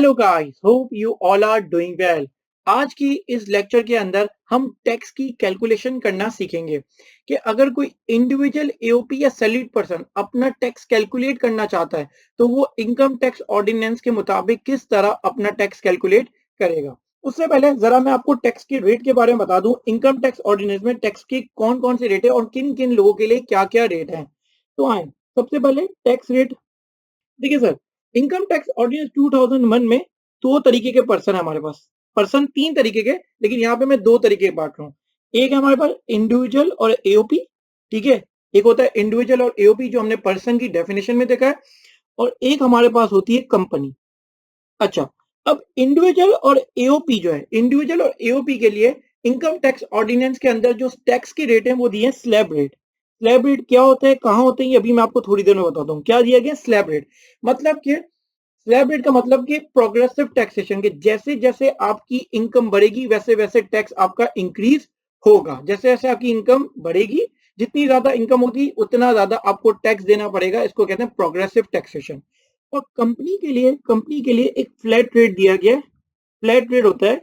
Hello guys, hope you all are doing well. आज की इस लेक्चर के अंदर हम टैक्स की कैलकुलेशन करना सीखेंगे कि अगर कोई इंडिविजुअल एओपी या सैलरीड पर्सन अपना टैक्स कैलकुलेट करना चाहता है तो वो इनकम टैक्स ऑर्डिनेंस के मुताबिक किस तरह अपना टैक्स कैलकुलेट करेगा। उससे पहले जरा मैं आपको टैक्स के रेट के बारे में बता दूं। इनकम टैक्स ऑर्डिनेंस में टैक्स के कौन कौन से रेट है और किन किन लोगों के लिए क्या क्या रेट है। तो आए सबसे पहले टैक्स रेट। देखिए सर, इनकम टैक्स ऑर्डिनेंस 2001 में दो तरीके के पर्सन है हमारे पास। पर्सन तीन तरीके के, लेकिन यहाँ पे मैं दो तरीके बांट रहा हूँ। एक है हमारे पास इंडिविजुअल और एओपी। ठीक है, एक होता है इंडिविजुअल और एओपी जो हमने पर्सन की डेफिनेशन में देखा है, और एक हमारे पास होती है कंपनी। अच्छा, अब इंडिविजुअल और एओपी जो है, इंडिविजुअल और एओपी के लिए इनकम टैक्स ऑर्डिनेंस के अंदर जो टैक्स के रेट हैं वो दिए हैं स्लैब रेट। स्लैब रेट क्या होता है, कहाँ होते हैं, ये अभी मैं आपको थोड़ी देर में बताता हूँ। क्या दिया गया स्लैब रेट, मतलब कि स्लैब रेट का मतलब कि प्रोग्रेसिव टैक्सेशन के जैसे जैसे आपकी इनकम बढ़ेगी वैसे वैसे टैक्स आपका इंक्रीज होगा। जैसे जैसे आपकी इनकम बढ़ेगी, जितनी ज्यादा इनकम होगी उतना ज्यादा आपको टैक्स देना पड़ेगा। इसको कहते हैं प्रोग्रेसिव टैक्सेशन। और कंपनी के लिए एक फ्लैट रेट दिया गया है। फ्लैट रेट होता है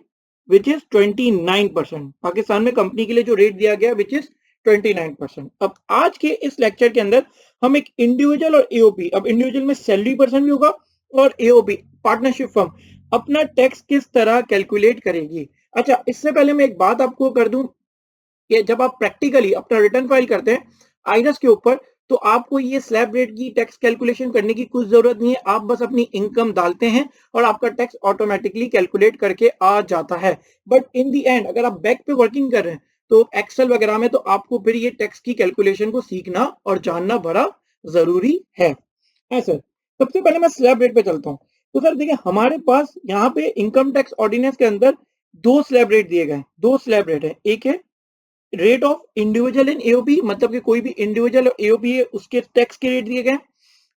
विच इज 29%। पाकिस्तान में कंपनी के लिए जो रेट दिया गया विच इज 29%। अब आज के इस लेक्चर के अंदर हम एक इंडिविजुअल और एओपी, अब इंडिविजुअल में सैलरी पर्सन भी होगा और एओपी पार्टनरशिप फर्म अपना टैक्स किस तरह कैलकुलेट करेगी। अच्छा, इससे पहले मैं एक बात आपको कर दूं कि जब आप प्रैक्टिकली अपना रिटर्न फाइल करते हैं आईरस के ऊपर, तो आपको ये स्लैब रेट की टैक्स कैलकुलेशन करने की कुछ जरूरत नहीं है। आप बस अपनी इनकम डालते हैं और आपका टैक्स ऑटोमेटिकली कैलकुलेट करके आ जाता है। बट इन दी एंड अगर आप बैक पे वर्किंग कर रहे हैं तो एक्सेल वगैरह में, तो आपको फिर ये टैक्स की कैलकुलेशन को सीखना और जानना बड़ा जरूरी है सर। सबसे पहले मैं स्लैब रेट पे चलता हूँ। तो सर देखिए, हमारे पास यहाँ पे इनकम टैक्स ऑर्डिनेंस के अंदर दो स्लैब रेट दिए गए, दो स्लैब रेट है। एक है rate of individual in AOP, मतलब कि कोई भी इंडिविजुअल एओपी है उसके टैक्स के रेट दिए गए,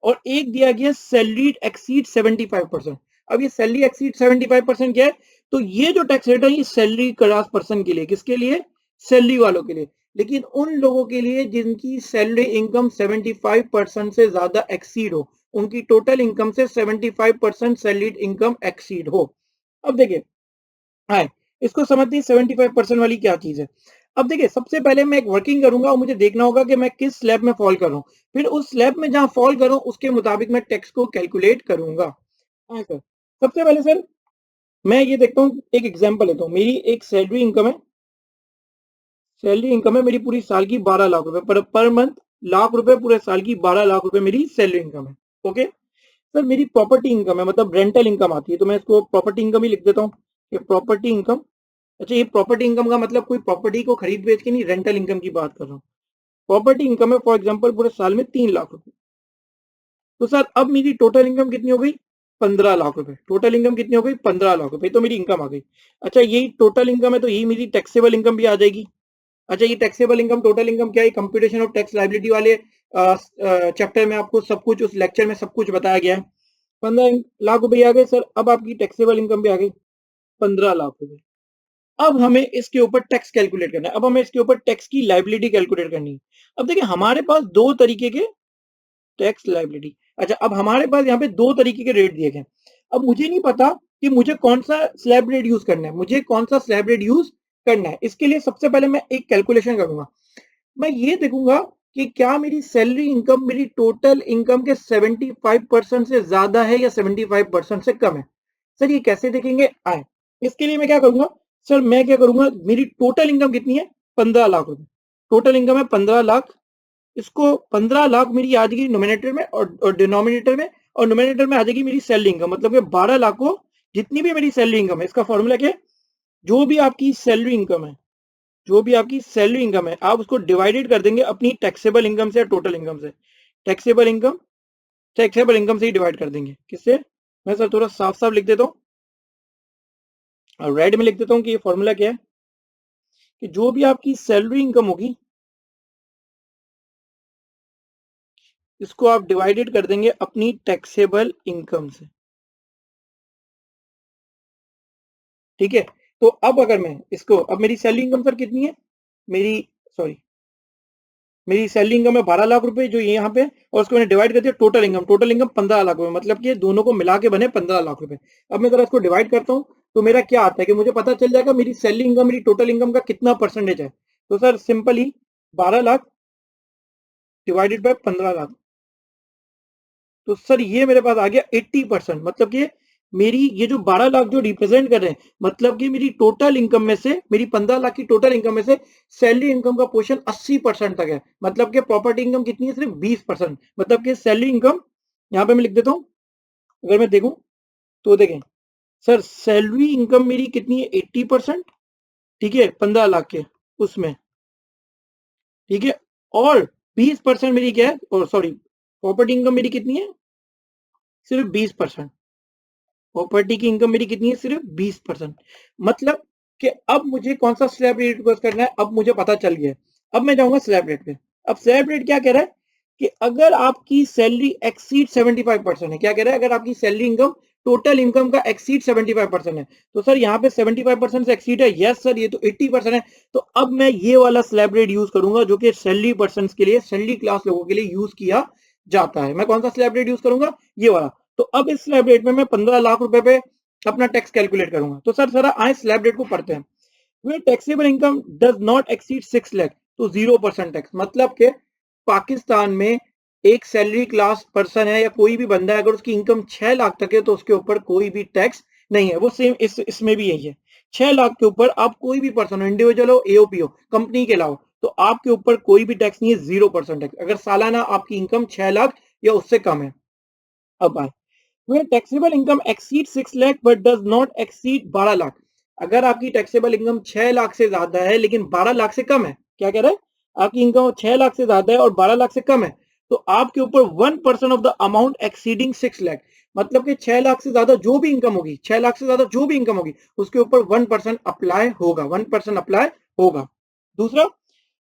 और एक दिया गया सैलरीड एक्सीड 75%। अब ये सैलरी एक्सीड 75% क्या है, तो ये जो टैक्स रेट है ये सैलरी क्लास पर्सन के लिए, किसके लिए, सैलरी वालों के लिए। लेकिन उन लोगों के लिए जिनकी सैलरी इनकम 75% से ज्यादा एक्सीड हो, उनकी टोटल इनकम से 75% सैलरीड इनकम एक्सीड हो। अब देखिए, हाँ, इसको समझते हैं 75% वाली क्या चीज है। अब देखिए, सबसे पहले मैं एक वर्किंग करूंगा और मुझे देखना होगा कि मैं किस स्लैब में फॉल कर रहा हूँ। फिर उस स्लैब में जहां फॉल करूं उसके मुताबिक मैं टैक्स को कैलकुलेट करूंगा। हाँ सर, सबसे पहले सर मैं ये देखता हूँ, एक एग्जांपल लेता हूँ। मेरी एक सैलरी इनकम है, सैलरी इनकम है मेरी पूरी साल की 12 लाख रुपए पर मंथ। लाख रुपए पूरे साल की 12 लाख रुपए मेरी सैलरी इनकम है। ओके सर, मेरी प्रॉपर्टी इनकम है, मतलब रेंटल इनकम आती है, तो मैं इसको प्रॉपर्टी इनकम ही लिख देता हूँ कि प्रॉपर्टी इनकम। अच्छा, ये प्रॉपर्टी इनकम का मतलब कोई प्रॉपर्टी को खरीद बेच के नहीं, रेंटल इनकम की बात कर रहा हूँ। प्रॉपर्टी इनकम है फॉर एग्जांपल पूरे साल में 3 लाख रुपए। तो सर अब मेरी टोटल इनकम कितनी हो गई, 15 लाख रुपए। टोटल इनकम कितनी हो गई, 15 लाख रुपए, तो मेरी इनकम आ गई। अच्छा, यही टोटल इनकम है तो यही मेरी टैक्सेबल इनकम भी आ जाएगी। अच्छा, ये टैक्सेबल इनकम, टोटल इनकम क्या है, कंप्यूटेशन ऑफ टैक्स लाइबिलिटी वाले चैप्टर में आपको सब कुछ, उस लेक्चर में सब कुछ बताया गया है। 15 लाख रुपए आ गए सर। अब आपकी टैक्सेबल इनकम भी आ गई 15 लाख रुपए। अब हमें इसके ऊपर टैक्स कैलकुलेट करना है, अब हमें इसके ऊपर टैक्स की लाइबिलिटी कैलकुलेट करनी है। अब देखिए, हमारे पास दो तरीके के टैक्स लाइबिलिटी। अच्छा, अब हमारे पास यहाँ पे दो तरीके के रेट दिए गए। अब मुझे नहीं पता कि मुझे कौन सा स्लैब रेट यूज करना है, मुझे कौन सा स्लैब रेट यूज करना है। इसके लिए सबसे पहले मैं एक कैलकुलेशन करूंगा। मैं ये देखूंगा कि क्या मेरी सैलरी इनकम मेरी टोटल इनकम के 75% से ज्यादा है या 75% से कम है। सर ये कैसे देखेंगे, आए इसके लिए मैं क्या करूंगा। सर मैं क्या करूंगा, मेरी टोटल इनकम कितनी है, 15 लाख रुपए। टोटल इनकम है 15 लाख। इसको 15 लाख मेरी आ जाएगी नोमिनेटर में और डिनोमिनेटर में, और नोमिनेटर में आ जाएगी मेरी सैलरी इनकम, मतलब कि 12 लाख को जितनी भी मेरी सैलरी इनकम है, इसका फॉर्मूला क्या है, जो भी आपकी सैलरी इनकम है, जो भी आपकी सैलरी इनकम है, आप उसको डिवाइडेड कर देंगे अपनी टैक्सेबल इनकम से या टोटल इनकम से। टैक्सेबल इनकम, टैक्सेबल इनकम से ही डिवाइड कर देंगे। किससे, मैं सर थोड़ा साफ साफ लिख देता हूँ और रेड में लिख देता हूँ कि ये फॉर्मूला क्या है, कि जो भी आपकी सैलरी इनकम होगी इसको आप डिवाइडेड कर देंगे अपनी टैक्सेबल इनकम से। ठीक है, तो अब अगर मैं इसको, अब मेरी सैलरी इनकम सर कितनी है, मेरी, सॉरी, मेरी सैलरी इनकम है 12 लाख रुपए जो ये यहाँ पे, और उसको मैंने डिवाइड कर दिया टोटल इनकम 15 लाख रुपए, मतलब कि दोनों को मिला के बने 15 लाख रुपए। अब मैं जरा इसको डिवाइड करता हूँ तो मेरा क्या आता है कि मुझे पता चल जाएगा मेरी सैलरी इनकम मेरी टोटल इनकम का कितना परसेंटेज है। तो sir simply 12 lakh divided by 15 lakh, तो सर ये मेरे पास आ गया 80%, मतलब कि मेरी ये जो 12 लाख जो रिप्रेजेंट कर रहे हैं, मतलब कि मेरी टोटल इनकम में से, मेरी 15 लाख की टोटल इनकम में से सैलरी इनकम का पोर्शन 80% तक है। मतलब कि प्रॉपर्टी इनकम कितनी है, सिर्फ 20%। मतलब कि सैलरी इनकम, यहाँ पे मैं लिख देता हूँ, अगर मैं देखूं तो देखें सर, सैलरी इनकम मेरी कितनी है 80%, ठीक है 15 लाख के उसमें, ठीक है। और 20% मेरी क्या है, और सॉरी प्रॉपर्टी इनकम मेरी कितनी है, सिर्फ 20%। प्रॉपर्टी की इनकम मेरी कितनी है, सिर्फ 20%। मतलब कि अब मुझे कौन सा स्लैब रेट रिक्वेस्ट करना है, अब मुझे पता चल गया है। अब मैं जाऊंगा स्लैब रेट पे। अब स्लैब रेट क्या कह रहा है कि अगर आपकी सैलरी एक्सीड 75% है, क्या कह रहा है, अगर आपकी सैलरी इनकम टोटल इनकम का एक्सीड 75% है, तो सर यहाँ पे 75% से एक्सीड है, यस सर ये तो 80% है। तो अब मैं ये वाला स्लैब रेट यूज करूंगा जो कि सैलरी पर्सन के लिए, सैलरी क्लास लोगों के लिए यूज किया जाता है। मैं कौन सा स्लैब रेट यूज करूंगा, ये वाला। तो अब इस स्लैब रेट में मैं 15 लाख रुपए पे अपना टैक्स कैलकुलेट करूंगा। तो सर जरा आए स्लैब रेट को पढ़ते हैं। Where taxable income does not exceed 6 lakh, तो 0% टैक्स। मतलब के पाकिस्तान में एक सैलरी क्लास पर्सन है या कोई भी बंदा है, अगर उसकी इनकम 6 लाख तक है तो उसके ऊपर कोई भी टैक्स नहीं है। वो सेम इसमें भी यही है, 6 लाख के ऊपर आप कोई भी पर्सन हो, इंडिविजुअल हो, एओपी हो, कंपनी के अलावा, तो आपके ऊपर कोई भी टैक्स नहीं है, 0% टैक्स, अगर सालाना आपकी इनकम 6 लाख या उससे कम है। अब आए where taxable income exceeds 6 lakh but does not exceed 12 lakh. अगर आपकी टैक्सेबल इनकम 6 लाख से ज्यादा है लेकिन 12 लाख से कम है, क्या कह रहा है, आपकी इनकम 6 लाख से ज्यादा है और 12 लाख से कम है, तो आपके ऊपर 1% of the amount exceeding 6 lakh, मतलब कि 6 लाख से ज्यादा जो भी इनकम होगी, 6 लाख से ज्यादा जो भी इनकम होगी, उसके ऊपर 1% अप्लाई होगा, 1% अप्लाई होगा। दूसरा,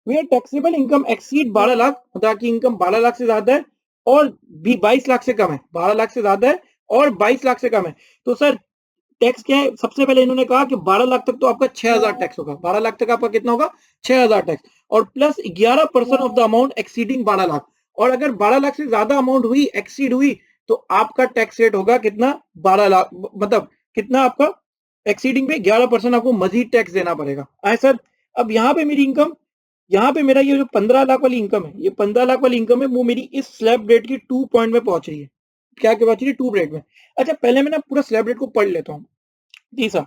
where taxable income exceed 12 lakh, मतलब आपकी इनकम 12 लाख से ज्यादा है और भी 22 लाख से कम है, 12 लाख से ज्यादा है और 22 लाख से कम है, तो सर टैक्स क्या है, सबसे पहले इन्होंने कहा कि 12 लाख तक तो आपका 6,000 टैक्स होगा, 12 लाख तक आपका कितना होगा, 6,000 टैक्स, और plus 11% of the amount exceeding 12 lakh. और अगर 12 लाख से ज्यादा अमाउंट हुई, एक्सीड हुई, तो आपका टैक्स रेट होगा कितना, 12 लाख, मतलब कितना आपका एक्सीडिंग पे 11% आपको मजीद टैक्स देना पड़ेगा। आए सर, अब यहाँ पे मेरी इनकम, यहाँ पे मेरा ये जो 15 लाख वाली इनकम है, ये 15 लाख वाली इनकम है, वो मेरी इस स्लैब रेट की 2 पॉइंट में पहुंच रही है। क्या पहुंच रही है, 2 रेट में। अच्छा पहले मैं ना पूरा स्लैब रेट को पढ़ लेता हूँ। तीसरा,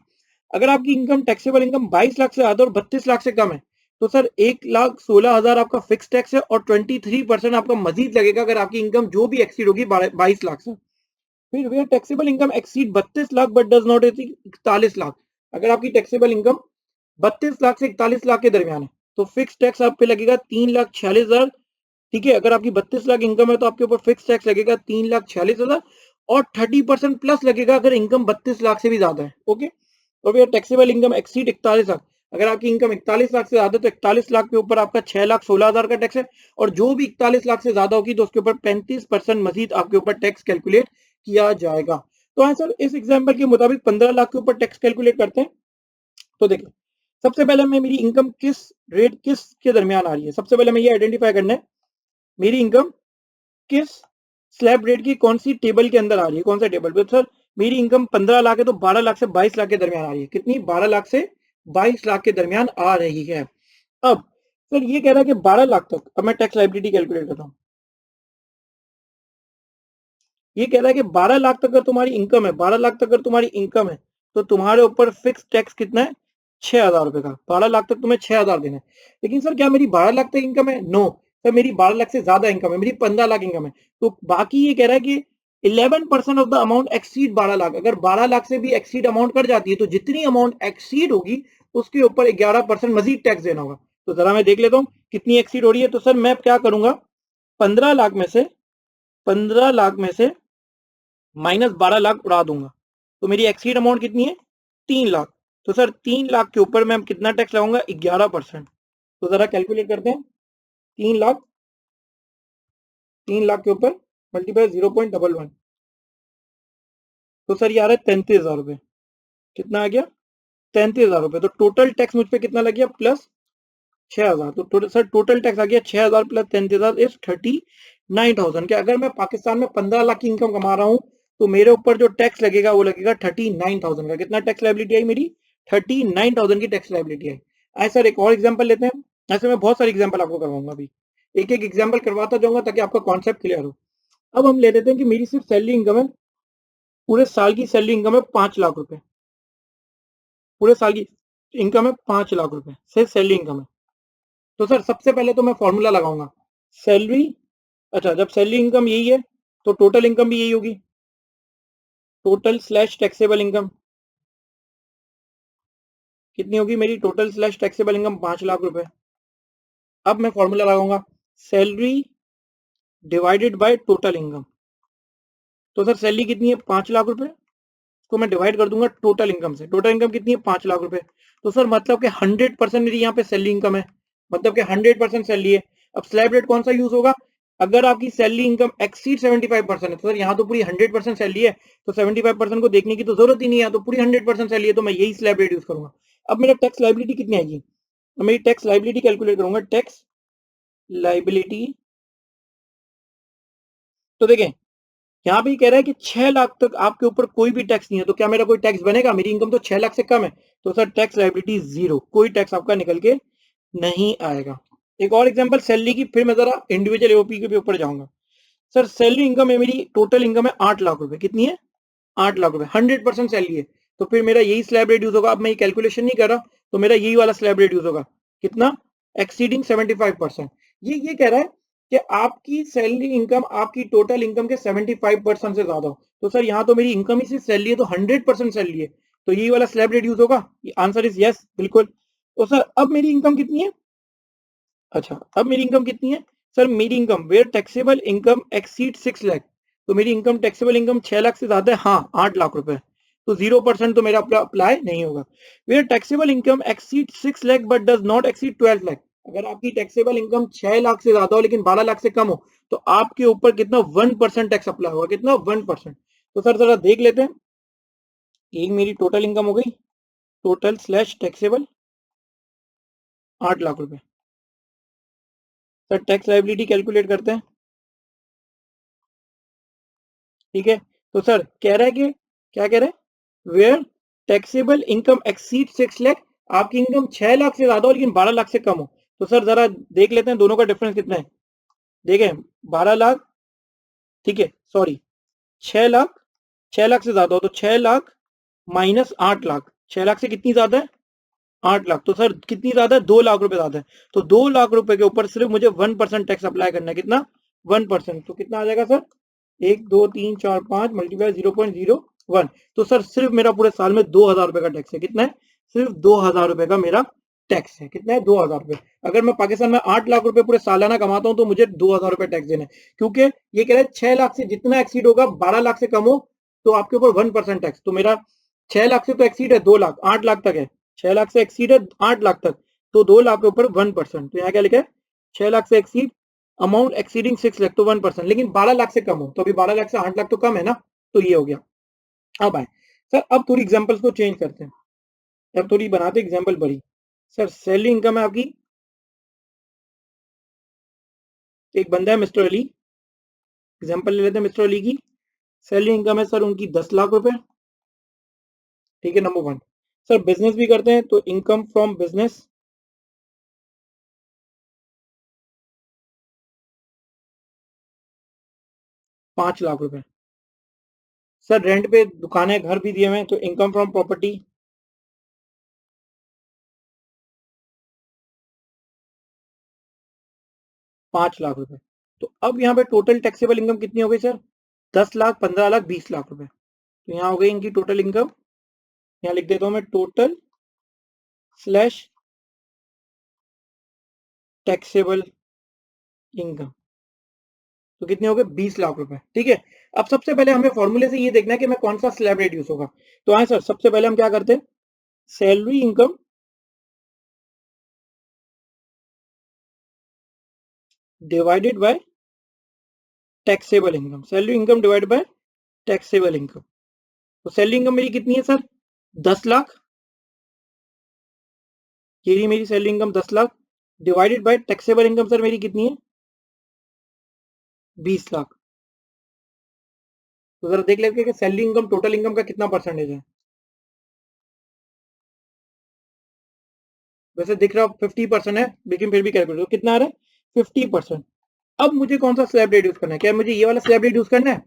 अगर आपकी इनकम टैक्सेबल इनकम 22 लाख से ज्यादा और 32 लाख से कम है, तो सर 1,16,000 आपका फिक्स टैक्स है और 23% आपका मजीद लगेगा अगर आपकी इनकम जो भी एक्सीड होगी 22 लाख से। फिर where taxable income exceed 32 lakh but does not exceed 41 lakh, अगर आपकी टैक्सेबल इनकम 32 लाख से 41 लाख के दरमियान है, तो फिक्स टैक्स आप पे लगेगा 3,46,000, ठीक है। अगर आपकी 32 लाख इनकम है तो आपके ऊपर फिक्स टैक्स लगेगा 3,46,000 और 30% प्लस लगेगा अगर इनकम 32 लाख से भी ज्यादा है, ओके। और भैया टैक्सेबल इनकम एक्सीड 41 लाख, अगर आपकी इनकम 41 लाख से ज्यादा है तो 41 लाख के ऊपर आपका 6,16,000 का टैक्स है, और जो भी 41 लाख से ज्यादा होगी तो उसके ऊपर 35% मजीद आपके ऊपर टैक्स कैलकुलेट किया जाएगा। तो हाँ सर, इस एग्जाम्पल के मुताबिक 15 लाख के ऊपर टैक्स कैलकुलेट करते हैं। तो देखिए, सबसे पहले मैं मेरी इनकम किस रेट किस के दरमियान आ रही है, सबसे पहले मैं ये आइडेंटिफाई करना है मेरी इनकम किस स्लैब रेट की कौन सी टेबल के अंदर आ रही है, कौन सा टेबल पे। सर मेरी इनकम 15 लाख है तो 12 लाख से 22 लाख के दरमियान आ रही है, कितनी, 12 लाख से 22 लाख के दरमियान आ रही है। अब सर ये कह रहा है कि 12 लाख तक, अब मैं टैक्स लायबिलिटी कैलकुलेट करता हूँ। ये कह रहा है कि 12 लाख तक अगर तुम्हारी इनकम है, 12 लाख तक अगर तुम्हारी इनकम है तो तुम्हारे ऊपर फिक्स टैक्स कितना है, 6,000 रुपए का। 12 लाख तक तुम्हें 6,000 देना है। लेकिन सर क्या मेरी 12 लाख तक इनकम है, नो सर, मेरी 12 लाख से ज्यादा इनकम है, मेरी 15 लाख इनकम है। तो बाकी ये कह रहा है कि 11% of the amount exceed 12 lakh, अगर 12 लाख से भी एक्सीड अमाउंट कर जाती है तो जितनी अमाउंट एक्सीड होगी उसके ऊपर 11% मजीद टैक्स देना होगा। तो जरा मैं देख लेता हूँ कितनी एक्सीड हो रही है। तो सर मैं क्या करूंगा, 15 लाख में से 15 लाख में से माइनस 12 लाख उड़ा दूंगा, तो मेरी एक्सीड अमाउंट कितनी है, 3 लाख। तो सर 3 लाख के ऊपर मैं कितना टैक्स लगाऊंगा, 11%। तो जरा कैलकुलेट करते हैं, 3 लाख, 3 लाख के ऊपर मल्टीप्लाई 0.11, तो सर ये आ रहा है 33,000 रुपये। कितना आ गया, 33,000 रुपये। तो टोटल टैक्स मुझ पे कितना लग गया, प्लस 6,000, तो सर टोटल टैक्स आ गया 6,000 प्लस 10,000 इज 39,000। कि अगर मैं पाकिस्तान में 15 लाख की इनकम कमा रहा हूँ तो मेरे ऊपर जो टैक्स लगेगा वो लगेगा 39,000 का। कितना टैक्स लायबिलिटी आई मेरी? 39,000 की टैक्स लायबिलिटी आई। आए सर एक और एग्जाम्पल लेते हैं। ऐसे मैं बहुत सारे एग्जाम्पल आपको करवाऊंगा अभी, एक एक एग्जाम्पल करवाता जाऊंगा ताकि आपका कॉन्सेप्ट क्लियर हो। अब हम ले लेते हैं कि मेरी सिर्फ सैलरी इनकम है, पूरे साल की सैलरी इनकम है 5 लाख रुपए। पूरे साल की इनकम है 5 लाख रुपए, सिर्फ सैलरी इनकम है। तो सर सबसे पहले तो मैं फॉर्मूला लगाऊंगा सैलरी। अच्छा, जब सैलरी इनकम यही है तो टोटल इनकम भी यही होगी, टोटल स्लैश टैक्सेबल इनकम कितनी होगी मेरी? Total slash taxable income 5 lakh रुपए। अब मैं फॉर्मूला लगाऊंगा salary divided by total income. तो सर सैलरी कितनी है? 5 लाख रुपए को मैं डिवाइड कर दूंगा टोटल इनकम से। टोटल इनकम कितनी है? 5 लाख रुपए। तो सर मतलब कि 100% मेरी यहाँ पे सैलरी इनकम है, मतलब कि 100% सैलरी है। अब स्लैब रेट कौन सा यूज होगा? अगर आपकी सैलरी इनकम एक्सीड 75% है तो सर यहाँ तो पूरी 100% सैलरी है, तो 75% को देखने की तो जरूरत ही नहीं है, तो पूरी 100% सैलरी है, तो मैं यही स्लैब रेट यूज करूंगा। अब मेरा टैक्स लाइबिलिटी कितनी आएगी? अब मेरी टैक्स लाइबिलिटी कैलकुलेट करूंगा, टैक्स लाइबिलिटी। तो देखें यहाँ पे कह रहा है कि 6 लाख तक आपके ऊपर कोई भी टैक्स नहीं है, तो क्या मेरा कोई टैक्स बनेगा? मेरी इनकम तो 6 लाख से कम है, तो सर टैक्स लायबिलिटी जीरो, कोई टैक्स आपका निकल के नहीं आएगा। एक और एग्जांपल सैलरी की, फिर मैं जरा इंडिविजुअल एओपी के ऊपर जाऊंगा। सर सैलरी इनकम है मेरी, टोटल इनकम है 8 लाख रुपए। कितनी है? 8 लाख रुपए, 100% सैलरी है, तो फिर मेरा यही स्लैब रेट यूज होगा। अब मैं ये कैलकुलेशन नहीं कर रहा, तो मेरा यही वाला स्लैब रेट यूज होगा। कितना? एक्सीडिंग 75%। ये कह रहा है कि आपकी सैलरी इनकम आपकी टोटल इनकम के 75% से ज्यादा हो। तो सर यहाँ तो मेरी इनकम ही सिर्फ सैलरी है, तो 100% सैलरी है, तो यही वाला स्लैब रेट यूज होगा। आंसर इज यस, बिल्कुल। तो सर अब मेरी इनकम कितनी है? अच्छा, अब मेरी इनकम कितनी है? सर मेरी income where taxable income exceed 6 lakh. तो मेरी इनकम टैक्सेबल इनकम 6 लाख से ज्यादा है, हाँ 8 लाख रुपए, तो 0% तो मेरा अप्लाई नहीं होगा। Where taxable income exceed 6 lakh but does not exceed 12 lakh. अगर आपकी टैक्सेबल इनकम 6 लाख से ज्यादा हो लेकिन 12 लाख से कम हो, तो आपके ऊपर कितना? 1% टैक्स अप्लाई होगा। कितना? 1%। तो सर जरा देख लेते हैं, एक मेरी टोटल इनकम हो गई, टोटल स्लैश टैक्सेबल 8 लाख रुपए। सर टैक्स लाइबिलिटी कैलकुलेट करते हैं, ठीक है। तो सर कह रहा है कि, क्या कह रहा है? Where taxable income exceed 6 lakh, आपकी इनकम 6 लाख से ज्यादा हो लेकिन 12 लाख से कम हो। तो सर जरा देख लेते हैं दोनों का डिफरेंस कितना है। देखें 12 लाख, ठीक है, सॉरी 6 लाख, 6 लाख से ज्यादा हो तो 6 लाख माइनस 8 लाख, 6 लाख से कितनी ज्यादा है? 8 लाख। तो सर कितनी ज्यादा है? 2 लाख रुपए ज्यादा है। तो 2 लाख रुपए के ऊपर सिर्फ मुझे 1% टैक्स अप्लाई करना है। कितना? 1%। तो कितना आ जाएगा सर? 1 2 3 4 5 मल्टीप्लाई 0.01। तो सर सिर्फ मेरा पूरे साल में 2,000 रुपए का टैक्स है। कितना है? सिर्फ 2,000 रुपए का मेरा टैक्स है। कितना है? 2,000 रुपए। अगर मैं पाकिस्तान में 8 लाख रुपए पूरे सालाना कमाता हूँ तो मुझे 2,000 रुपए टैक्स देना है, क्योंकि ये कह रहे हैं 6 लाख से जितना एक्सीड होगा, 12 लाख से कम हो तो आपके ऊपर 1% टैक्स। तो मेरा 6 लाख से तो एक्सीड है 2 लाख, 8 लाख तक है, 6 लाख से एक्सीड है 8 लाख तक, तो 2 लाख के ऊपर 1%। तो यहाँ क्या लिखा है? 6 लाख से एक्सीड अमाउंट एक्सीडिंग 6 लाख तो 1%, लेकिन 12 लाख से कम हो, तो अभी 12 लाख से 8 लाख तो कम है ना, तो ये हो गया। अब आए सर, अब थोड़ी एग्जांपल्स को चेंज करते हैं, अब थोड़ी बनाते एग्जांपल बड़ी। सर सैलरी इनकम है आपकी, एक बंदा है मिस्टर अली, एग्जांपल ले लेते हैं मिस्टर अली की। सैलरी इनकम है सर उनकी 10 लाख रुपए, ठीक है, नंबर 1। सर बिजनेस भी करते हैं तो इनकम फ्रॉम बिजनेस 5 लाख रुपए। सर रेंट पे दुकानें घर भी दिए हुए हैं तो इनकम फ्रॉम प्रॉपर्टी 5 लाख रुपए। तो अब यहाँ पे टोटल टैक्सेबल इनकम कितनी हो गई सर? 10 लाख, 15 लाख, 20 लाख रुपए। तो यहाँ हो गई इनकी टोटल इनकम, यहाँ लिख देता हूं मैं टोटल स्लैश टैक्सेबल इनकम। तो कितने हो गए? 20 लाख रुपए, ठीक है। अब सबसे पहले हमें फॉर्मूले से ये देखना है कि मैं कौन सा स्लैब रेट यूज होगा। तो आए सर, सबसे पहले हम क्या करते हैं, salary income divided by taxable income, salary income divided by taxable income. तो सैलरी इनकम मेरी कितनी है सर? 10 लाख, ये रही मेरी salary income 10 lakh. Divided by taxable income sir मेरी कितनी है 20 लाख। तो जरा देख लेते हैं कि सैलरी इनकम टोटल इनकम का कितना परसेंटेज है। वैसे दिख रहा 50% है, लेकिन फिर भी कैलकुलेट करो कितना आ रहा है 50%। अब मुझे कौन सा स्लैब रेट यूज करना है, क्या मुझे ये वाला स्लैब रेट यूज करना है?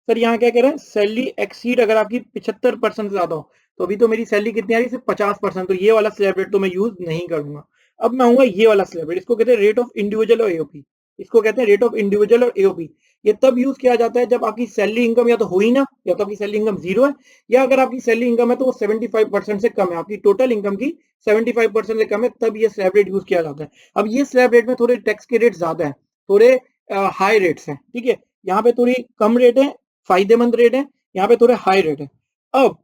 सर यहाँ क्या कह रहा है, सैलरी एक्सीड अगर आपकी 75% से ज्यादा हो, तो अभी तो मेरी सैलरी कितनी आ रही है सिर्फ 50%, तो ये वाला स्लैब रेट तो मैं यूज नहीं करूंगा। अब मैं आऊंगा ये वाला स्लैब रेट, इसको कहते हैं रेट ऑफ इंडिविजुअल और एओपी। इसको कहते हैं रेट ऑफ इंडिविजुअल और एओपी। ये तब यूज किया जाता है जब आपकी सैलरी इनकम या तो हो ही ना, या तो आपकी सैलरी इनकम जीरो है, या अगर आपकी सैलरी इनकम है तो वो 75% से कम है, आपकी टोटल इनकम की 75% से कम है, तब ये स्लैब रेट यूज किया जाता है। अब ये स्लैब रेट में थोड़े टैक्स के रेट ज्यादा है, थोड़े हाई रेट्स हैं, ठीक है। यहाँ पे थोड़ी कम रेट है, फायदेमंद रेट है, यहाँ पे थोड़े हाई रेट है। अब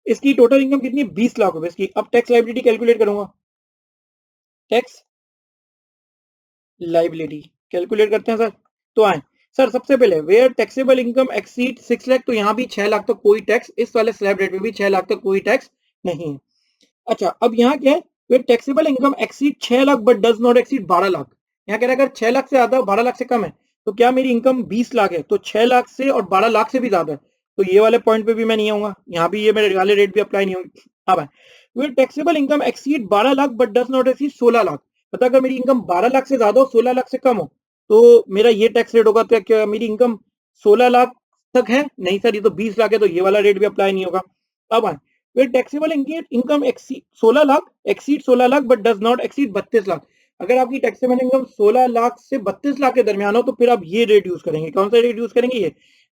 इसकी टोटल इनकम कितनी है 20 लाख रुपए इसकी। अब टैक्स लाइबिलिटी कैलकुलेट करूंगा, टैक्स लाइबिलिटी कैलकुलेट करते हैं सर। तो आए सर, सबसे पहले where taxable income exceed 6 lakh, तो यहाँ भी 6 लाख तक कोई टैक्स, इस वाले स्लैब रेट में भी 6 लाख तक कोई टैक्स नहीं है। अच्छा, अब यहाँ क्या है, where taxable income exceed 6 lakh but does not exceed 12 lakh. यहाँ कह रहा है अगर 6 लाख से ज्यादा 12 लाख से कम है, तो क्या मेरी इनकम 20 लाख है, तो 6 लाख से और 12 लाख से भी ज्यादा है, तो ये वाले पॉइंट पे भी मैं नहीं आऊंगा, यहाँ भी ये मेरे वाले रेट भी अप्लाई नहीं होंगे। अब where taxable income exceed 12 lakh but does not exceed 16 lakh, मतलब अगर मेरी इनकम 12 लाख से ज्यादा हो 16 लाख से कम हो, तो मेरा ये टैक्स रेट होगा। तो क्या मेरी इनकम 16 लाख तक है? नहीं सर, ये तो 20 लाख है, तो ये वाला रेट भी अप्लाई नहीं होगा। अब आए where taxable income exceed 16 lakh, exceed 16 lakh but does not exceed 32 lakh. अगर आपकी टैक्सेबल इनकम 16 लाख से 32 लाख के दरमियान हो, तो फिर आप ये रेट यूज करेंगे। कौन सा रेट यूज करेंगे ये?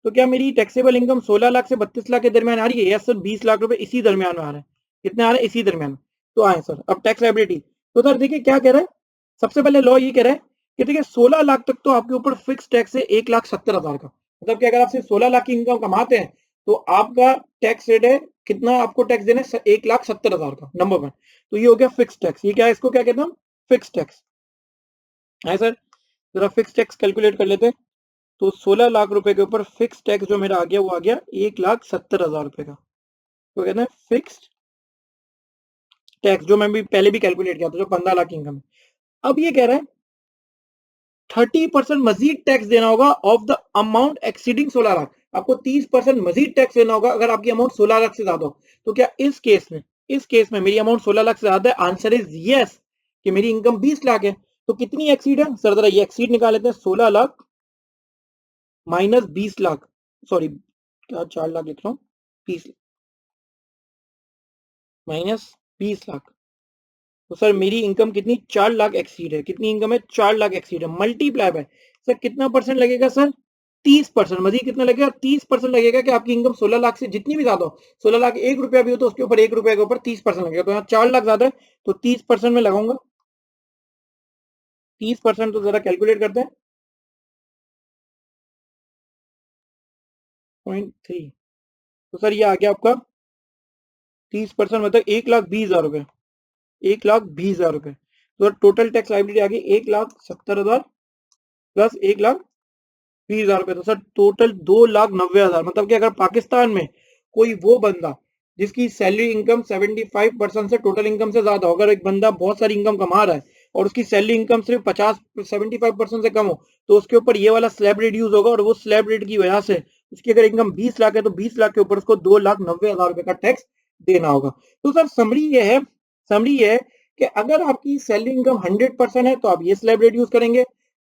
तो क्या मेरी टैक्सेबल इनकम 16 लाख से 32 लाख के दरमियान आ रही है? यस सर, 20 लाख रुपए इसी दरमियान में आ रहा है। कितने आ रहे हैं? इसी दरमियान में। तो आए सर, अब टैक्स लायबिलिटी। तो सर देखिए क्या कह रहा है, सबसे पहले लॉ ये कह रहा है कि देखिए 16 लाख तक तो आपके ऊपर फिक्स टैक्स है 1,70,000 का, मतलब कि अगर आप सिर्फ 16 लाख की इनकम कमाते हैं, तो आपका टैक्स रेट है कितना, आपको टैक्स देना है 1,70,000 का, नंबर वन। तो ये हो गया फिक्स टैक्स। ये क्या है, इसको क्या कहते हैं हम? फिक्स टैक्स है सर। जरा फिक्स टैक्स कैलकुलेट कर लेते हैं। तो 16 लाख रुपए के ऊपर फिक्स टैक्स जो मेरा आ गया, वो आ गया 1,70,000 रुपए का। तो कहते हैं फिक्स्ड टैक्स, जो मैं भी पहले भी कैलकुलेट किया था, जो 15 लाख की इनकम है। अब ये कह रहा है 30% मजीद टैक्स देना होगा of the amount exceeding 16 lakh. आपको 30% मजीद टैक्स देना होगा अगर आपकी अमाउंट 16 लाख से ज्यादा हो। तो क्या इस केस में मेरी अमाउंट 16 लाख से ज्यादा है? आंसर इज यस, कि मेरी इनकम 20 लाख है। तो कितनी एक्सीड है सर, जरा ये एक्सीड निकाल लेते हैं। 16 लाख माइनस 20 लाख, सॉरी क्या 4 लाख लिख रहा हूँ, 20 माइनस 20 लाख। तो सर मेरी इनकम कितनी, 4 लाख एक्सीड है। कितनी इनकम है? 4 लाख एक्सीड है, मल्टीप्लाई बाय सर कितना परसेंट लगेगा सर? 30%। मजीद कितना लगेगा? 30% लगेगा, कि आपकी इनकम 16 लाख से जितनी भी ज्यादा हो, 16 लाख 1 रुपया भी हो, तो उसके ऊपर 1 रुपया के ऊपर 30% लगेगा। तो यहाँ 4 लाख ज्यादा है, तो 30% में लगाऊंगा। 30% तो जरा कैलकुलेट करते हैं, 0.3। तो सर ये आ गया आपका 30% मतलब 1,20,000 रुपए, 1,20,000 रुपए। तो टोटल टैक्स लाइबिलिटी आ गई 1,70,000 प्लस 1,20,000 रुपए। तो सर टोटल 2,90,000। मतलब कि अगर पाकिस्तान में कोई वो बंदा जिसकी सैलरी इनकम 75% से टोटल इनकम से ज्यादा हो, अगर एक बंदा बहुत सारी इनकम कमा रहा है और उसकी सैलरी इनकम सिर्फ 75% से कम हो, तो उसके ऊपर ये वाला स्लैब रेट यूज होगा, और वो स्लैब रेट की वजह से उसकी अगर इनकम 20 लाख है, तो 20 लाख के ऊपर उसको 2,90,000 रुपए का टैक्स देना होगा। तो सर समरी ये है कि अगर आपकी सैलरी इनकम 100% है, तो आप ये स्लैब रेट यूज करेंगे।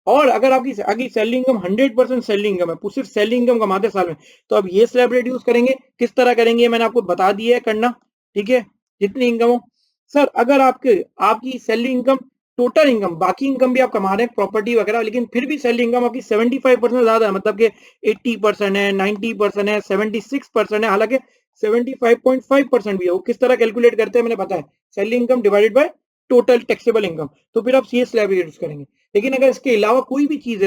और अगर आपकी सैलरी इनकम 100% सैलरी इनकम है, सिर्फ सैलरी इनकम कमाते साल में, तो अब ये स्लैब रेट यूज करेंगे। किस तरह करेंगे मैंने आपको बता दिया है करना, ठीक है, जितनी इनकम हो। सर अगर आपकी सैलरी इनकम, टोटल इनकम, बाकी इनकम भी आप कमा रहे हैं प्रॉपर्टी वगैरह, लेकिन फिर भी सैलरी इनकम आपकी 75% ज्यादा है, मतलब कि 80% है, 90% है, 76% है, हालांकि 75.5% भी है। वो किस तरह कैलकुलेट करते हैं मैंने बताया, salary income divided by total taxable income. तो फिर आप ये स्लैब रेट यूज करेंगे। लेकिन अगर इसके अलावा कोई भी चीज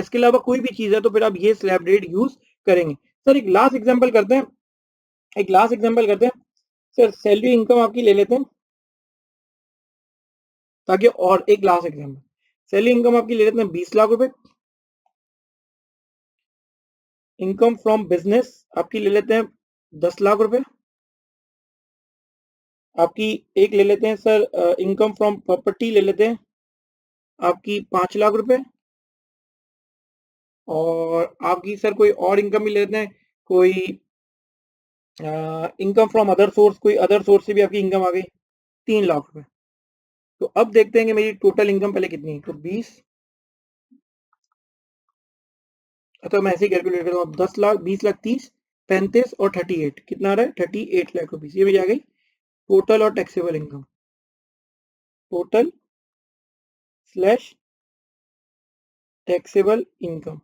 है, तो फिर आप ये स्लैब रेट यूज करेंगे। सर एक लास्ट एग्जांपल करते हैं। सर सैलरी इनकम आपकी ले लेते हैं, ताकि और एक लास्ट एग्जांपल, सैलरी इनकम आपकी ले लेते हैं 20 लाख रुपए। इनकम फ्रॉम बिजनेस आपकी ले लेते हैं 10 लाख रुपए। आपकी एक ले लेते हैं सर, इनकम फ्रॉम प्रॉपर्टी ले लेते हैं आपकी 5 लाख रुपए, और आपकी सर कोई और इनकम भी लेते हैं, कोई इनकम फ्रॉम अदर सोर्स, कोई अदर सोर्स से भी आपकी इनकम आ गई 3 लाख रुपए। तो अब देखते हैं कि मेरी टोटल इनकम पहले कितनी है। तो 20, तो मैं ऐसे ही कैलकुलेट करूँ, अब 10 लाख, 20 लाख, 30, 35 और 38, कितना आ रहा है 38 लाख रुपीज, ये मेरी आ गई टोटल और taxable income, total slash taxable income.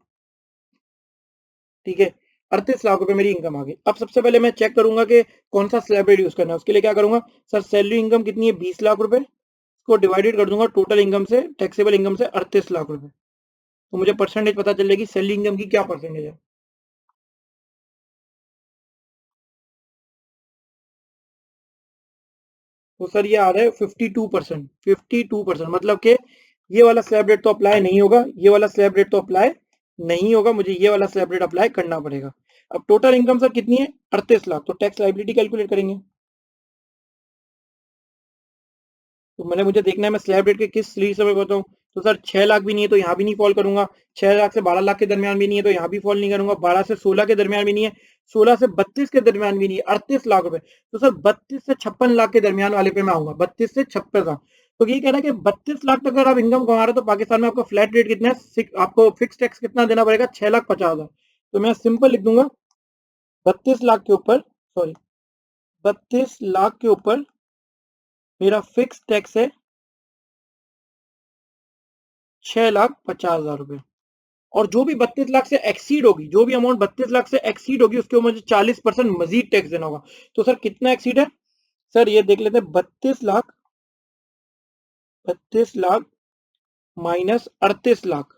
ठीक है, 38 लाख रुपए मेरी इनकम आ गई। अब सबसे पहले मैं चेक करूंगा कि कौन सा स्लैब रेट यूज करना है। उसके लिए क्या करूंगा सर, सैलरी इनकम कितनी है 20 लाख रुपए, इसको डिवाइडेड कर दूंगा टोटल इनकम से, टैक्सेबल इनकम से 38 लाख रुपए, तो मुझे परसेंटेज पता चल जाएगी सैलरी इनकम की क्या परसेंटेज है। तो सर ये आ रहा है 52%, 52%, मतलब कि ये वाला स्लैब रेट तो अप्लाई नहीं होगा, ये वाला स्लैब रेट तो अप्लाई नहीं होगा, मुझे ये वाला स्लैब रेट अप्लाई करना पड़ेगा। अब टोटल इनकम सर कितनी है 38 लाख, तो टैक्स लाइबिलिटी कैलकुलेट करेंगे। तो मैंने मुझे देखना है मैं स्लैब रेट के किस सीरीज में बताऊं। तो सर 6 लाख भी नहीं है तो यहाँ भी नहीं फॉल करूंगा, 6 लाख से 12 लाख के दरमियान भी नहीं है तो यहाँ भी फॉल नहीं करूंगा, 12 से 16 के दरमियान भी नहीं है, 16 से 32 के दरमियान भी नहीं है, 38 लाख रुपए। तो सर 32 से 56 लाख के दरमियान वाले पे मैं आऊंगा, 32 से 56 लाख। तो ये कह रहा है कि 32 लाख तक अगर आप इनकम कमा रहे हो तो पाकिस्तान में आपका फ्लैट रेट कितना है, आपको फिक्स टैक्स कितना देना पड़ेगा, 6,50,000। तो मैं सिंपल लिख दूंगा 32 लाख के ऊपर, सॉरी 32 लाख के ऊपर मेरा फिक्स टैक्स है 6,50,000 रुपए। और जो भी 32 लाख से एक्सीड होगी, जो भी अमाउंट 32 लाख से एक्सीड होगी उसके ऊपर मुझे 40% मजीद टैक्स देना होगा। तो सर कितना एक्सीड है, सर ये देख लेते हैं, 32 लाख, 32 लाख माइनस 38 लाख।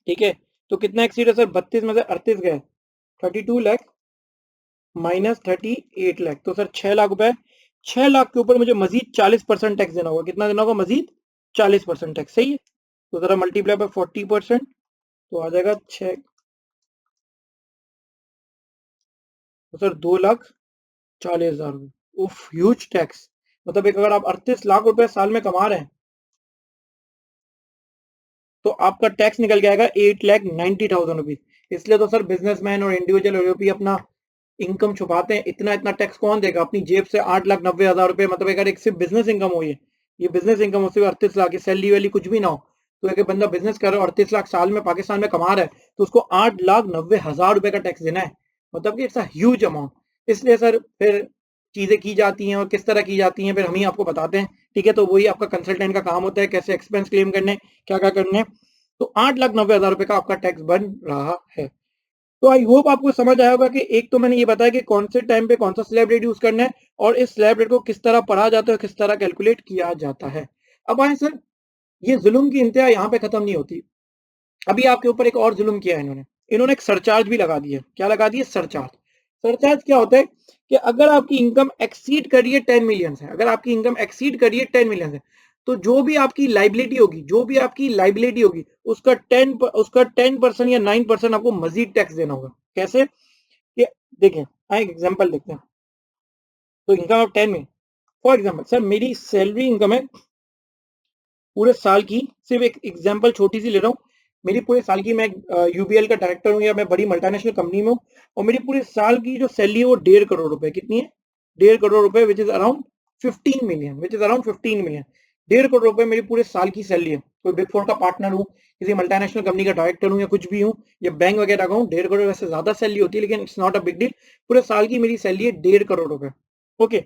ठीक है, तो कितना एक्सीड है सर, 32 में से 38 गए, 32 लाख माइनस 38 लाख, तो सर 6 लाख रुपए। 6 लाख के ऊपर मुझे मजीद 40% टैक्स देना होगा, कितना देना होगा मजीद 40% टैक्स, सही है। तो जरा मल्टीप्लाई बाय 40%, तो आ जाएगा 6, तो सर 2,40,000 रुपये। उफ, ह्यूज टैक्स। मतलब एक अगर आप 38 लाख रुपए साल में कमा रहे हैं तो आपका टैक्स निकल के आएगा 8,90,000 रुपीज। इसलिए तो सर बिजनेसमैन और इंडिविजुअल यूरोपी अपना इनकम छुपाते हैं, इतना इतना टैक्स कौन देगा अपनी जेब से, 8,90,000 रुपए, मतलब अगर एक सिर्फ बिजनेस इनकम हो, ये बिजनेस इनकम हो, सिर्फ 38 लाख की सैलरी वैली कुछ भी ना हो, तो एक बंदा बिजनेस कर रहा है 38 लाख साल में पाकिस्तान में कमा रहा है, तो उसको 8,90,000 रुपए का टैक्स देना है, मतलब कि इट्स ह्यूज अमाउंट। इसलिए सर फिर चीजें की जाती हैं और किस तरह की जाती हैं फिर हम ही आपको बताते हैं। ठीक है, तो वही आपका कंसल्टेंट का काम होता है, कैसे एक्सपेंस क्लेम करने, क्या क्या करने। तो 8,90,000 रुपए का आपका टैक्स बन रहा है। तो आई होप आपको समझ आया होगा कि एक तो मैंने ये बताया कि कौन से टाइम पे कौन सा स्लैब रेट यूज करना है, और इस स्लैब रेट को किस तरह पढ़ा जाता है, किस तरह कैलकुलेट किया जाता है। अब आए सर, ये जुल्म की इंतहा यहाँ पे खत्म नहीं होती। अभी आपके ऊपर एक और जुल्म किया है इन्होंने, इन्होंने एक सरचार्ज भी लगा दिया। क्या लगा दिया, सरचार्ज। सरचार्ज क्या होता है कि अगर आपकी इनकम एक्सीड करिए 10 मिलियन है, अगर आपकी इनकम एक्सीड करिए 10 मिलियन है, तो जो भी आपकी लाइबिलिटी होगी, जो भी आपकी लाइबिलिटी होगी, उसका 10% या 9% आपको मजीद टैक्स देना होगा। कैसे, कि देखें, एक एग्जांपल देखते हैं। तो इनकम ऑफ 10 में, फॉर एग्जांपल सर मेरी सैलरी इनकम है पूरे साल की, सिर्फ एक एग्जांपल छोटी सी ले रहा हूँ, मेरी पूरे साल की, मैं यूबीएल का डायरेक्टर हूँ या मैं बड़ी मल्टीनेशनल कंपनी में हूँ, और मेरी पूरे साल की जो सैलरी है वो 1.5 करोड़ रुपए, कितनी है 1.5 करोड़ रुपए, which is around 15 million, which is around 15 million. 1.5 crore रुपए मेरी पूरे साल की सैलरी है। कोई बिग फोर का पार्टनर हूँ, किसी मल्टीनेशनल कंपनी का डायरेक्टर हूँ या कुछ भी हूँ, या बैंक वगैरह का हूँ, 1.5 करोड़ वैसे ज्यादा सैलरी होती है लेकिन it's not a big deal. पूरे साल की मेरी सैलरी है 1.5 करोड़ रुपए। ओके,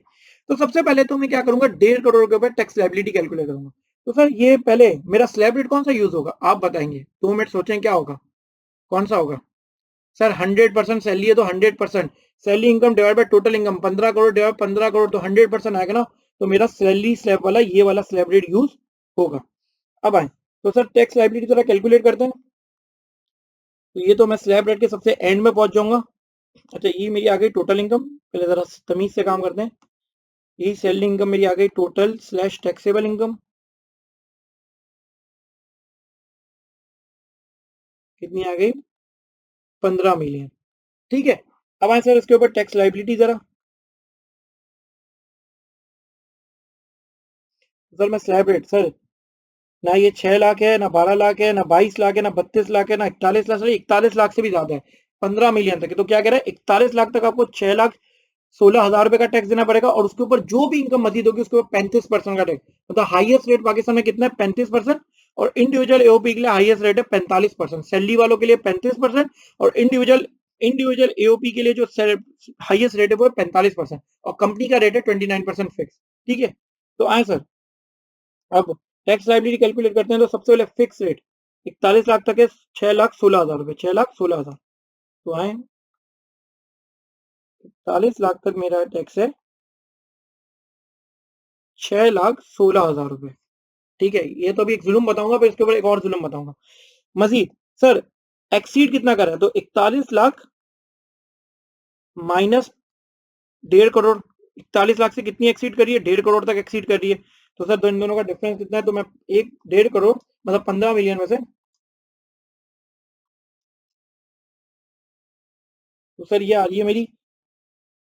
तो सबसे पहले तो मैं क्या करूंगा, 1.5 करोड़ के ऊपर टैक्स लाइबिलिटी कैलकुलेट करूंगा। तो सर ये पहले मेरा स्लैब रेट कौन सा यूज होगा, आप बताएंगे, 2 मिनट सोचें क्या होगा, कौन सा होगा। सर 100% सैलरी है तो 100% salary income divide by total income, 15 crore divide 15 crore, तो 100% आएगा ना, तो मेरा सैलरी स्लैब वाला ये वाला स्लैब रेट यूज होगा। अब आए, तो सर टैक्स लाइबिलिटी थोड़ा कैलकुलेट करते हैं। तो ये तो मैं स्लैब रेट के सबसे एंड में पहुंच जाऊंगा। अच्छा, ये मेरी आ गई टोटल इनकम, पहले जरा तमीज से काम करते हैं। यही सैलरी इनकम मेरी आ गई टोटल स्लैश टैक्सेबल इनकम, कितनी आ गई 15 मिलियन। ठीक है, अब आए सर इसके ऊपर टैक्स लाइबिलिटी जरा। सर मैं स्लैब रेट, सर ना ये 6 लाख है, ना 12 लाख है, ना 22 लाख है, ना 32 लाख है, ना 41 लाख, 41 लाख से भी ज्यादा है, 15 मिलियन तक। तो क्या कह रहा है, 41 लाख तक आपको 6,16,000 रुपए का टैक्स देना पड़ेगा, और उसके ऊपर जो भी इनकम मजीद होगी उसके ऊपर 35% का टैक्स। मतलब हाईएस्ट रेट पाकिस्तान में कितना है, 35%। और इंडिविजुअल एओपी के लिए हाईएस्ट रेट है 45%, सैलरी वालों के लिए 35%, और इंडिविजुअल इंडिविजुअल एओपी के लिए जो हाईएस्ट रेट है वो है 45%, और कंपनी का रेट है 29% फिक्स। ठीक है, तो आए सर, अब टैक्स लाइबिलिटी कैलकुलेट करते हैं। तो सबसे पहले फिक्स रेट 41 लाख तक है 6,16,000 रुपए, 6,16,000। तो आए 41 लाख तक मेरा टैक्स है 6,16,000 रुपए। ठीक है, ये तो अभी एक जुल्म बताऊंगा, फिर इसके ऊपर एक और जुल्म बताऊंगा मजीद। सर एक्सीड कितना कर रहा है, तो 41 लाख माइनस 1.5 करोड़। 41 लाख से कितनी एक्सीड करी है, 1.5 करोड़ तक एक्सीड कर रही है। तो सर इन दोनों का डिफरेंस कितना है, तो मैं 1.5 करोड़ मतलब 15 मिलियन में से, तो सर ये आ रही है मेरी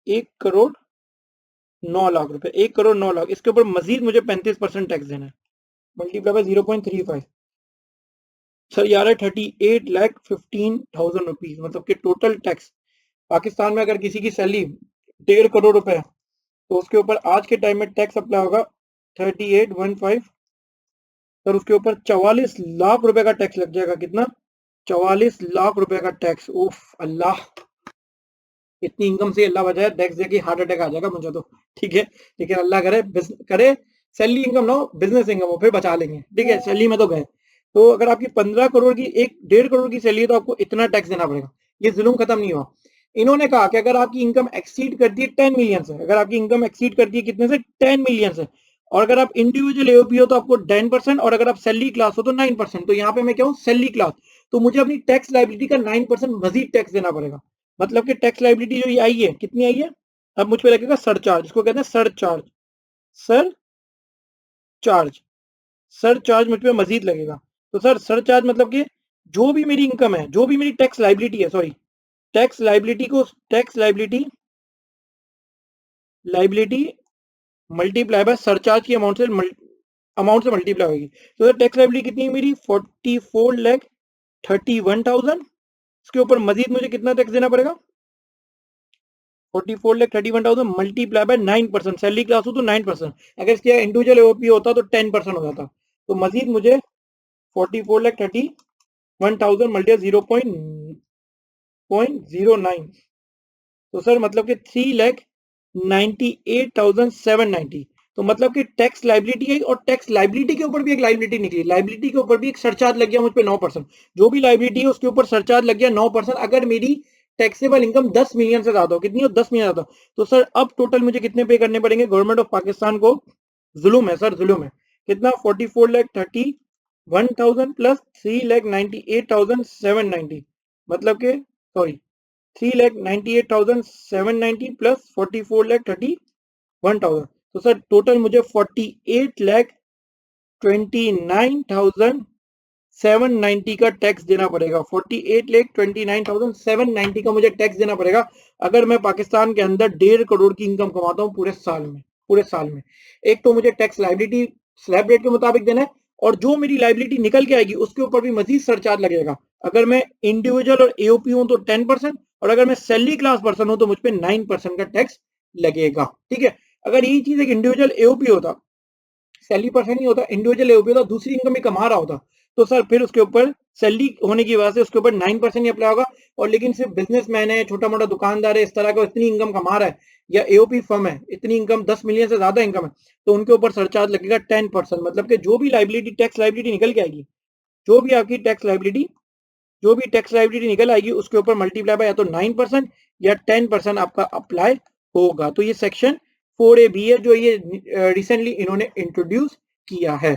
1,09,00,000 रुपए, 1,09,00,000। इसके ऊपर मजीद मुझे 35% टैक्स देना है, मल्टीप्लाई बाय 0.35। सर यार है 38,15,000 रुपीज, मतलब कि टोटल टैक्स पाकिस्तान में अगर किसी की सैलरी 1.5 करोड़ रुपए है, तो उसके ऊपर आज के टाइम में टैक्स अप्लाई होगा 38,15। सर उसके ऊपर 44 लाख रुपए का टैक्स लग जाएगा। कितना, 44 लाख रुपए का टैक्स। उफ अल्लाह, इतनी इनकम से अल्लाह बचाए, टैक्स देके हार्ट अटैक आ जाएगा मुझे तो। ठीक है, लेकिन अल्लाह करे करे सैलरी इनकम ना हो, बिजनेस इनकम हो, फिर बचा लेंगे। ठीक है, सैलरी में तो गए। तो अगर आपकी 15 करोड़ की 1.5 करोड़ की सैलरी है, तो आपको इतना टैक्स देना पड़ेगा। ये जुल्म खत्म नहीं हुआ। इन्होंने कहा कि अगर आपकी इनकम एक्सीड करती है 10 मिलियन से, अगर आपकी इनकम एक्सीड करती है कितने से, 10 मिलियन से, और अगर आप इंडिविजुअल एओपी हो तो आपको 10%, और अगर आप सैलरी क्लास हो तो 9%। तो यहाँ पे मैं क्या हूँ, सैलरी क्लास, तो मुझे अपनी टैक्स लाइबिलिटी का 9% मजीद टैक्स देना पड़ेगा। मतलब कि टैक्स लाइबिलिटी जो ये आई है, कितनी आई है, अब मुझ पे लगेगा सरचार्ज, इसको कहते हैं surcharge. Sir charge, sir charge मुझ पे मजीद लगेगा। तो सर सर चार्ज मतलब कि जो भी मेरी इनकम है, जो भी मेरी टैक्स लाइबिलिटी है, सॉरी, टैक्स लाइबिलिटी को, tax liability liability multiply by surcharge की अमाउंट से मल्टीप्लाई होगी। तो सर टैक्स लाइबिलिटी कितनी है मेरी, 44,31,000। इसके ऊपर मजीद मुझे कितना टैक्स देना पड़ेगा, 44,31,000 मल्टीप्लाई बाय 9%। सैलरी क्लास हो तो 9%, अगर इसके इंडिविजुअल एओपी होता तो 10% हो जाता। तो मजीद मुझे 44,31,000 मल्टीप्लाई 0.09, तो सर मतलब कि 3,98,790। तो मतलब कि टैक्स लाइबिलिटी है, और टैक्स लाइबिलिटी के ऊपर भी एक लाइबिलिटी निकली, लाइबिलिटी के ऊपर भी एक सरचार्ज लग गया मुझ पे 9%। जो भी लाइबिलिटी है उसके ऊपर सरचार्ज लग गया 9%, अगर मेरी टैक्सेबल इनकम 10 मिलियन से ज्यादा हो। कितनी हो, 10 मिलियन ज्यादा। तो सर अब टोटल मुझे कितने पे करने पड़ेंगे गवर्नमेंट ऑफ पाकिस्तान को, जुल्म है सर, जुल्म है। कितना, 44,31,000 प्लस 3,98,790, मतलब के, सॉरी, 3,98,790 प्लस 44,31,000। तो सर टोटल मुझे 48,29,790 का टैक्स देना पड़ेगा। 48,29,790 का मुझे टैक्स देना पड़ेगा, अगर मैं पाकिस्तान के अंदर 1.5 करोड़ की इनकम कमाता हूँ पूरे साल में। पूरे साल में एक तो मुझे टैक्स लाइबिलिटी स्लैब रेट के मुताबिक देना है, और जो मेरी लाइबिलिटी निकल के आएगी उसके ऊपर भी मजीद सरचार्ज लगेगा। अगर मैं इंडिविजुअल और एओपी हूं तो 10%, और अगर मैं सैलरी क्लास पर्सन हूं तो मुझ पर 9% का टैक्स लगेगा। ठीक है, अगर यही चीज एक इंडिविजुअल एओपी होता, सैलरी पर्सन ही होता, इंडिविजुअल एओपी होता, दूसरी इनकम भी कमा रहा होता, तो सर फिर उसके ऊपर सैलरी होने की वजह से उसके ऊपर 9% ही अप्लाई होगा। और लेकिन सिर्फ बिजनेसमैन है, छोटा मोटा दुकानदार है, इस तरह का इतनी इनकम कमा रहा है, या एओपी फर्म है, इतनी इनकम 10 मिलियन से ज्यादा इनकम है, तो उनके ऊपर सरचार्ज लगेगा 10%। मतलब कि जो भी लाइबिलिटी टैक्स लाइबिलिटी निकल के आएगी, जो भी आपकी टैक्स लाइबिलिटी, जो भी टैक्स लाइबिलिटी निकल आएगी उसके ऊपर मल्टीप्लाई बाय या तो 9% या 10% आपका अप्लाई होगा। तो ये सेक्शन 4A भी है जो ये रिसेंटली इन्होंने इंट्रोड्यूस किया है।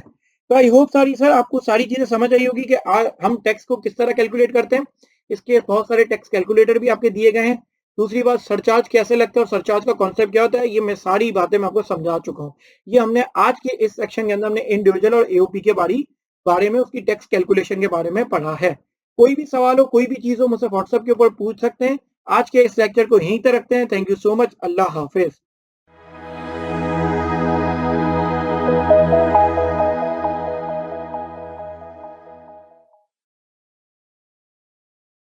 तो आई होप सारी सर आपको सारी चीजें समझ आई होगी कि हम टैक्स को किस तरह कैलकुलेट करते हैं। इसके बहुत सारे टैक्स कैलकुलेटर भी आपके दिए गए हैं। दूसरी बात, सरचार्ज कैसे लगता है और सरचार्ज का कॉन्सेप्ट क्या होता है, ये मैं सारी बातें मैं आपको समझा चुका हूँ। ये हमने आज के इस सेक्शन के अंदर हमने इंडिविजुअल और एओपी के बारे में उसकी टैक्स कैलकुलेशन के बारे में पढ़ा है। कोई भी सवाल हो, कोई भी चीज हो, मुझसे व्हाट्सएप के ऊपर पूछ सकते हैं। आज के इस लेक्चर को यहीं तक रखते हैं। Thank you so much. Allah Hafiz.